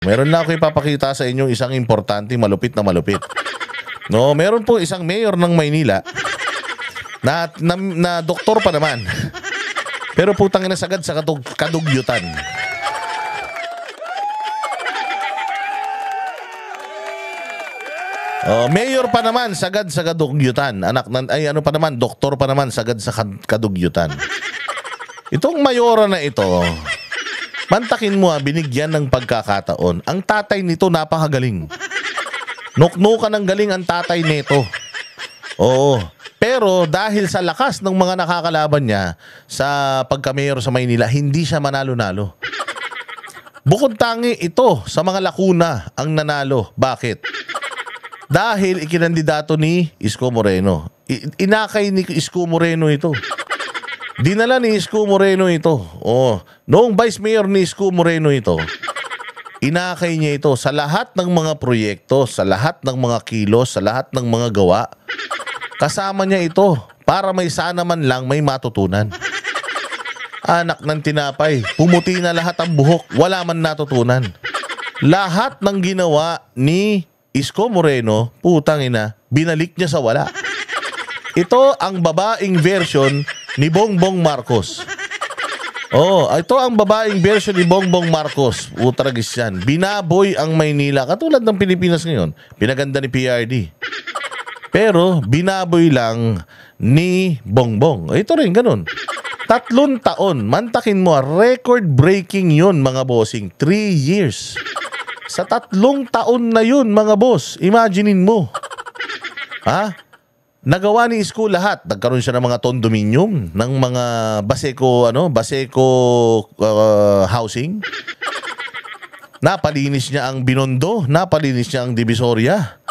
Meron lang ako ipapakita sa inyo isang importante, malupit na malupit. No, meron po isang mayor ng Maynila na doktor pa naman. Pero putang ina sagad sa kadugyutan. Mayor pa naman sagad sa kadugyutan. Ano pa naman, doktor pa naman sagad sa kadugyutan. Itong mayora na ito, mantakin mo binigyan ng pagkakataon. Ang tatay nito napakagaling. Nuknukan ng galing ang tatay nito. Oo. Pero dahil sa lakas ng mga nakakalaban niya sa pagka-mayor sa Maynila, hindi siya manalo-nalo. Bukod tangi ito sa mga lakuna ang nanalo. Bakit? Dahil ikinandidato ni Isko Moreno. Inakay ni Isko Moreno ito. Dinala ni Isko Moreno ito. Noong vice mayor ni Isko Moreno ito, inakay niya ito sa lahat ng mga proyekto, sa lahat ng mga kilos, sa lahat ng mga gawa. Kasama niya ito para may sana man lang may matutunan. Anak ng tinapay, pumuti na lahat ang buhok, wala man natutunan. Lahat ng ginawa ni Isko Moreno, putang ina, binalik niya sa wala. Ito ang babaeng version ni Bongbong Marcos. Ito ang babaeng version ni Bongbong Marcos. Utragis yan. Binaboy ang Maynila. Katulad ng Pilipinas ngayon. Pinaganda ni PRD. Pero binaboy lang ni Bongbong. Ito rin, ganun. 3 taon. Mantakin mo, record-breaking yun, mga bossing. 3 years. Sa 3 taon na yun, mga boss. Imaginein mo. Nagawa ni Isko lahat. Nagkaroon siya ng mga condominium, ng mga Baseco housing. Napalinis niya ang Binondo, napalinis niya ang Divisoria.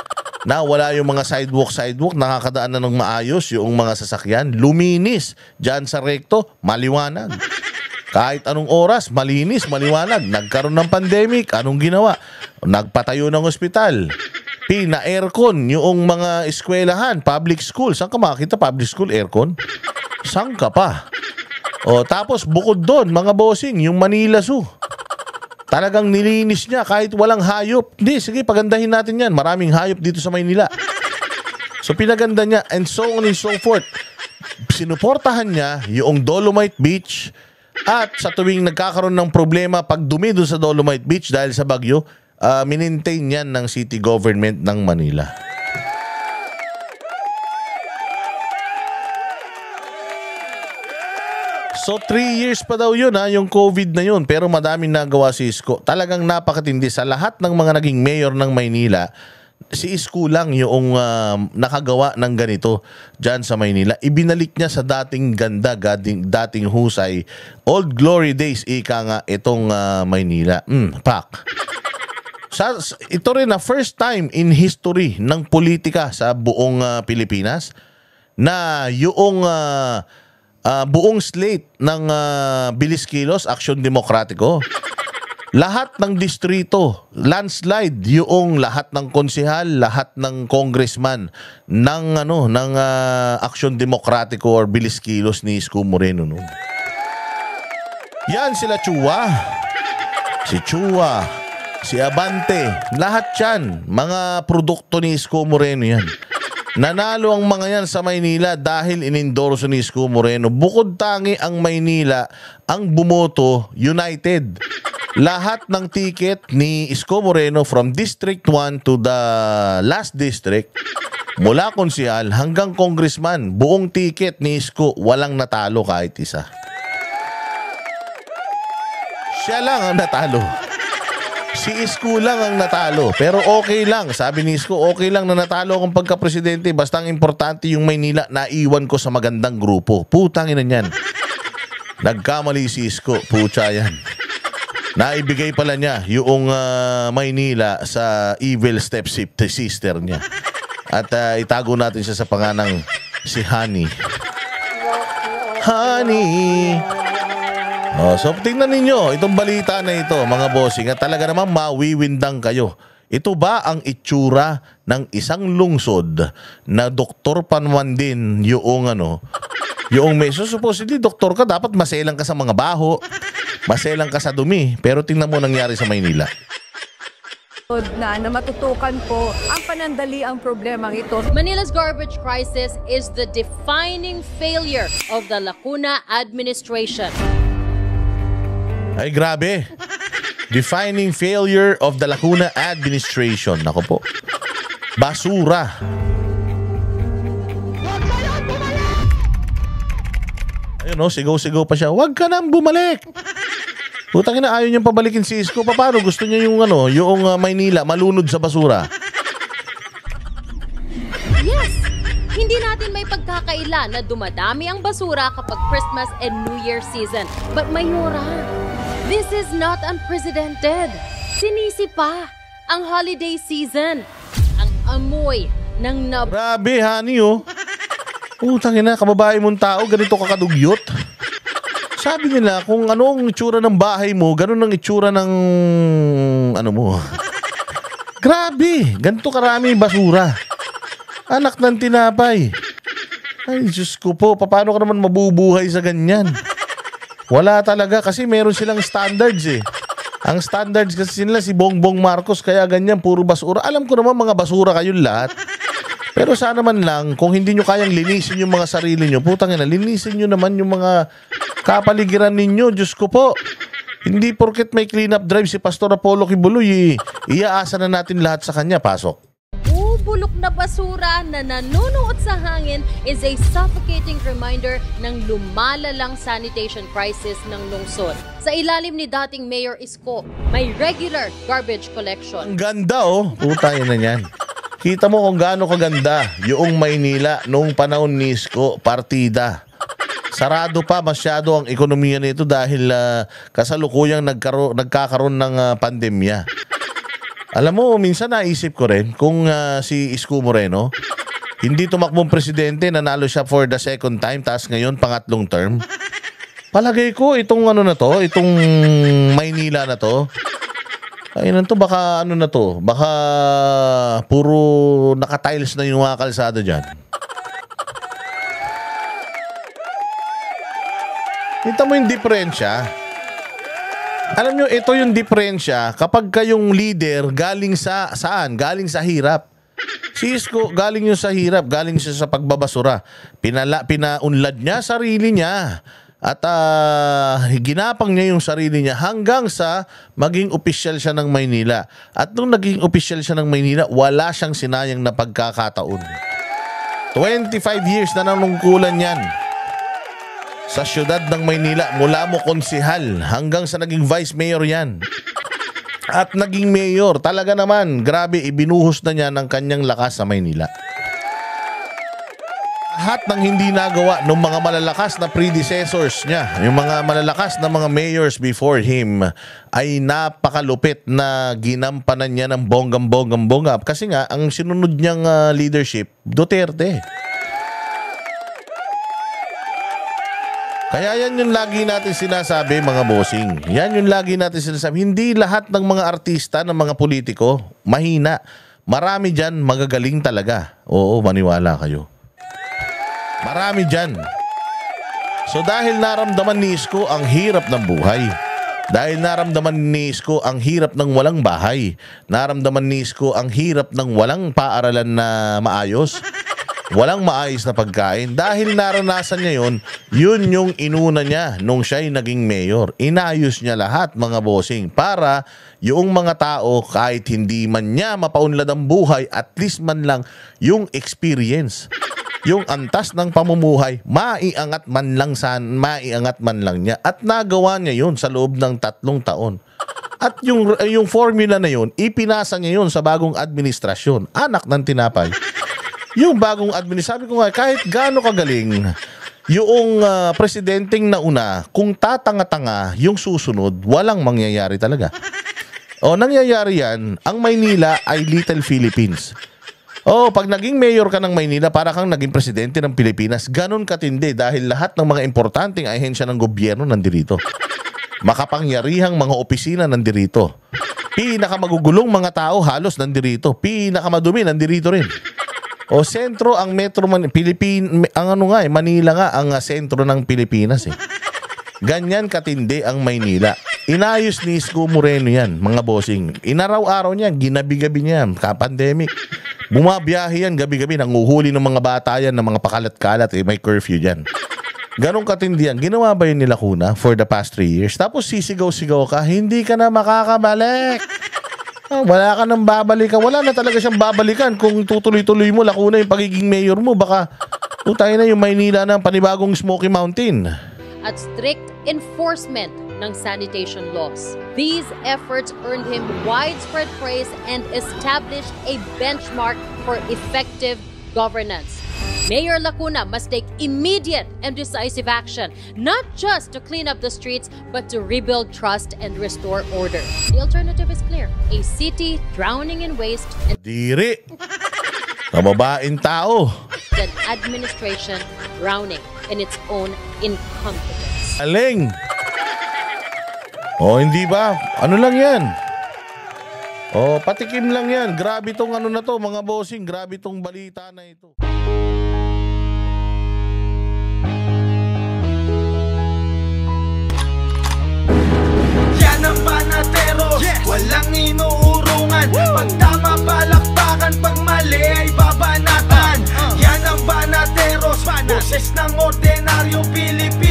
Nawala yung mga sidewalk, nakakadaan na ng maayos yung mga sasakyan. Luminis diyan sa Recto, maliwanag. Kahit anong oras, malinis, maliwanag. Nagkaroon ng pandemic, anong ginawa? Nagpatayo ng ospital. Pina-aircon yung mga eskwelahan, public school. Saan ka makakita public school aircon? Saan ka pa? Tapos bukod doon, mga bossing, yung Manila Zoo. Talagang nilinis niya kahit walang hayop. Hindi, sige, pagandahin natin yan. Maraming hayop dito sa Maynila. So pinaganda niya and so on and so forth. Sinuportahan niya yung Dolomite Beach at sa tuwing nagkakaroon ng problema pag dumi doon sa Dolomite Beach dahil sa bagyo, minintain yan ng city government ng Manila. So 3 years pa daw yun yung COVID na yun. Pero madaming nagawa si Isko. Talagang napakatindi. Sa lahat ng mga naging mayor ng Maynila, si Isko lang yung nakagawa ng ganito dyan sa Maynila. Ibinalik niya sa dating ganda, dating husay. Old glory days, ika nga itong Maynila. Pak. Ito rin na first time in history ng politika sa buong Pilipinas na yung buong slate ng Bilis Kilos, Aksyon Demokratiko, lahat ng distrito, landslide yung lahat ng konsehal, lahat ng congressman ng Aksyon Demokratiko or Bilis Kilos ni Isko Moreno noon. Yan sila Chua, si Chua, si Abante, lahat yan, mga produkto ni Isko Moreno yan. Nanalo ang mga yan sa Maynila dahil inendorso ni Isko Moreno. Bukod tangi ang Maynila, ang bumoto, united. Lahat ng ticket ni Isko Moreno from District 1 to the last district, mula konsehal hanggang congressman, buong ticket ni Isko, walang natalo kahit isa. Siya lang ang natalo. Si Isko lang ang natalo. Pero okay lang. Sabi ni Isko, okay lang na natalo akong pagka-presidente. Basta ang importante yung Maynila, naiwan ko sa magandang grupo. Putang ina niyan. Nagkamali si Isko. Pucha yan. Naibigay pala niya yung Maynila sa evil step-sister niya. At itago natin siya sa panganang si Honey. Honey. So tingnan ninyo itong balita na ito, mga bossing, at talaga naman mawiwindang kayo. Ito ba ang itsura ng isang lungsod na doktor pa naman din yung so supposedly doktor ka, dapat maselang ka sa mga baho, maselang ka sa dumi, pero tingnan mo nangyari sa Maynila. na matutukan po ang panandaliang problemang ito. Manila's garbage crisis is the defining failure of the Lacuna administration. Ay, grabe. Defining failure of the Lacuna administration. Nako po. Basura. Ayun o, sigaw-sigaw pa siya. Huwag ka nang bumalik. Putang ina, ayaw niyang pabalikin si Isko. Paano? Gusto niya yung Maynila, malunod sa basura. Yes! Hindi natin may pagkakaila na dumadami ang basura kapag Christmas and New Year season. But Mayora, this is not unprecedented. Sinisi pa ang holiday season. Ang amoy ng Grabe, honey, oh. Putang ina, kababae mong tao, ganito kakadugyot. Sabi nila, kung ano ang itsura ng bahay mo, ganun ang itsura ng mo. Grabe, ganito karami basura. Anak ng tinapay. Ay, Diyos ko po, paano ka naman mabubuhay sa ganyan? Wala talaga, kasi meron silang standards eh. Ang standards kasi nila si Bongbong Marcos, kaya ganyan, puro basura. Alam ko naman mga basura kayong lahat. Pero sana man lang, kung hindi nyo kayang linisin yung mga sarili nyo, putang ina, linisin nyo naman yung mga kapaligiran ninyo. Diyos ko po, hindi porket may cleanup drive si Pastor Apollo Kibuloy, iaasa na natin lahat sa kanya. Pasok. Bulok na basura na nanunuot sa hangin is a suffocating reminder ng lumalalang sanitation crisis ng lungsod. Sa ilalim ni dating Mayor Isko, may regular garbage collection. Ang ganda oh, putang ina niyan. Kita mo kung gaano kaganda yung Maynila noong panahon ni Isko, partida. Sarado pa masyado ang ekonomiya nito dahil kasalukuyang nagkakaroon ng pandemya. Alam mo, minsan naisip ko rin kung si Isko Moreno, hindi tumakbong presidente, nanalo siya for the second time, taas ngayon pangatlong term. Palagay ko itong itong Maynila na to, ay nanto baka baka puro naka-tiles na yung mga kalsada dyan. Kita mo yung diferensya. Alam nyo, ito yung diferensya kapag kayong leader galing sa saan? Galing sa hirap. Si Isko, galing yun sa hirap, galing siya sa pagbabasura. Pinaunlad niya sarili niya. At ginapang niya yung sarili niya hanggang sa maging opisyal siya ng Maynila. At nung naging opisyal siya ng Maynila, wala siyang sinayang na pagkakataon. 25 years na nanungkulan yan sa syudad ng Maynila. Mula mo konsihal hanggang sa naging vice mayor yan. At naging mayor. Talaga naman, grabe, ibinuhos na niya ng kanyang lakas sa Maynila. Lahat ng hindi nagawa ng mga malalakas na predecessors niya, yung mga malalakas na mga mayors before him, ay napakalupit na ginampanan niya ng bonggang-bonggang-bongga. Kasi nga, ang sinunod niyang leadership, Duterte. Kaya yan yung lagi natin sinasabi, mga bossing. Yan yung lagi natin sinasabi. Hindi lahat ng mga artista, ng mga politiko, mahina. Marami dyan magagaling talaga. Oo, maniwala kayo. Marami dyan. So dahil naramdaman ni Isko ang hirap ng buhay, dahil naramdaman ni Isko ang hirap ng walang bahay, naramdaman ni Isko ang hirap ng walang paaralan na maayos, walang maayos na pagkain, dahil naranasan niya yun yung inuna niya nung siya'y naging mayor. Inayos niya lahat, mga bossing, para yung mga tao, kahit hindi man niya mapaunlad ang buhay, at least man lang yung experience, yung antas ng pamumuhay, maiangat man lang niya. At nagawa niya yun sa loob ng 3 taon. At yung formula na yun, ipinasa niya yun sa bagong administrasyon. Anak ng tinapay. Yung bagong administrasyon, sabi ko nga, kahit gaano kagaling yung presidenteng nauna, kung tatanga-tanga yung susunod, walang mangyayari talaga. O, nangyayari yan, ang Maynila ay Little Philippines. Oh, pag naging mayor ka ng Maynila, para kang naging presidente ng Pilipinas. Ganon katindi dahil lahat ng mga importanteng ahensya ng gobyerno nandirito. Makapangyarihang mga opisina nandirito. Pinakamagugulong mga tao halos nandirito. Pinakamadumi nandirito rin. O sentro ang Metro Manila nga ang sentro ng Pilipinas eh. Ganyan katindi ang Maynila. Inayos ni Isko Moreno yan, mga bossing. Inaraw-araw niya, ginabi-gabi niya, ka-pandemic. Bumabiyahe yan gabi-gabi, nanguhuli ng mga bata yan, ng mga pakalat-kalat, may curfew dyan. Ganong katindi yan. Ginawa ba yun nila Kuna for the past 3 years? Tapos sisigaw-sigaw ka, hindi ka na makakabalik. Wala ka nang babalikan. Wala na talaga siyang babalikan. Kung tutuloy-tuloy mo, Lacuna yung pagiging mayor mo, baka utay na yung Maynila ng panibagong Smoky Mountain. At strict enforcement ng sanitation laws. These efforts earned him widespread praise and established a benchmark for effective governance. Mayor Lacuna must take immediate and decisive action, not just to clean up the streets, but to rebuild trust and restore order. The alternative is clear: a city drowning in waste and Diri. Kababain tao. an administration drowning in its own incompetence. Aling. O, hindi ba? Ano lang yan? O, patikim lang yan. Grabe tong ano na to, mga bossing. Grabe tong balita na ito. Yan ang Banateros, walang inuurungan. Pag tama palakpakan, pag mali ay babanatan. Yan ang Banateros, boses ng ordinaryong Pilipino.